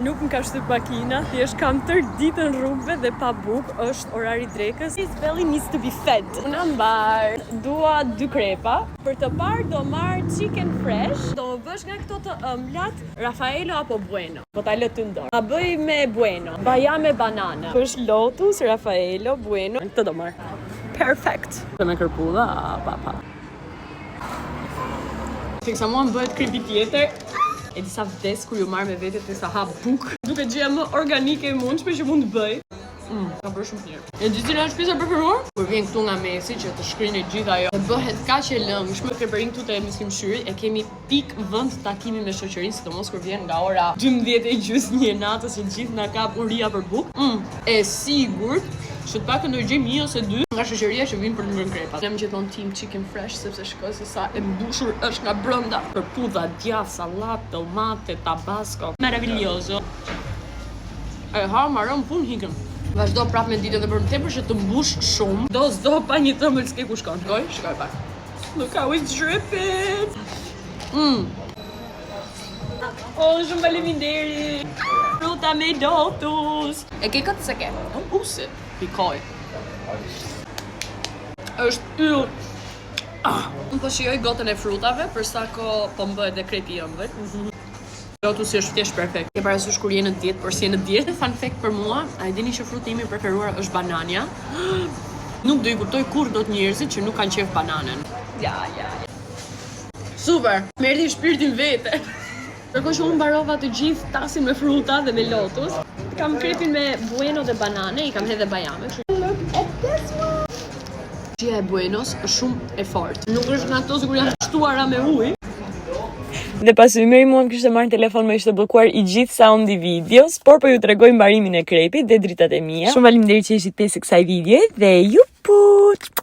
Nuk më ka shtyp makina, thjesht kam tërë ditën rrugëve dhe pa bukë, është orari drekës. This belly needs to be fed. Unë mbar, dua 2 krepa. Për të parë do marr chicken fresh, do më bësh nga këto të ëmblat, Raffaello apo Bueno. Po ta lë ty në dorë. Ma bëj me Bueno, baja me banana. Është Lotus, Raffaello, Bueno. Këtë do marr. Perfect. Të me kërpulla, pa. Fiksa mua më bëhet krepi tjetër. E disa vdes kur ju marrë me vete të sa ha buk. Duke gjëja më organike e mundshme që mund të bëj. Ka bërë shumë mirë. E di cila është pjesa e preferuar? Kur vjen këtu nga mesi që të shkrinë gjithë ajo. E bëhet kaq e lëngshme. Ke bërin këtu te Muslimshyri e kemi pik vend takimi me shoqërinë, sidomos kur vjen nga ora 12:30 e natës që gjithë na kap uria për buk. E sigurt që të pakën do i gjej 1 ose 2 nga shoqëria që vinë për të ngrënë krepat. Jam gjithmonë team chicken fresh sepse shikoj se sa e mbushur është nga brenda. Përpudha, djath, sallatë, tomate, tabasco. Meraviglioso. E ha marron pun hikën. Vazhdo prap me ditën dhe për më tepër që të mbush shumë. Do pa një tëmbël s'ke ku shkon. Shkoj pak. Look how it's dripping. Oh, shumë faleminderit. Fruta me Lotus. E ke këtë se ke? Usi. Pikoj. Është yll. Unë po shijoj gotën e frutave, për sa ko po më bëhet dhe krepi ëmbël. Lotusi është thjesht perfekt. Ke parasysh kur je në dietë, por si je në dietë, fun fact për mua, a e dini që fruti im i preferuar është banania? Nuk do i kuptoj kur do të njerëzit që nuk kanë qef bananën. Ja. Super. Më erdhi shpirtin vete. Kërkoj që unë mbarova të gjithë tasin me fruta dhe me Lotus. Kam krepin me Bueno dhe banane, i kam hedhe bajame. Look at this one! Gjia e Buenos është shumë e fortë. Nuk është nga ato sikur janë shtuara me ujë. Dhe pasi Meri mua më kishte marrë në telefon me ishte bllokuar i gjithë soundi videos, por po ju tregoj mbarimin e krepit dhe dritat e mia. Shumë faleminderit që ishit pjesë e kësaj videoje dhe ju put!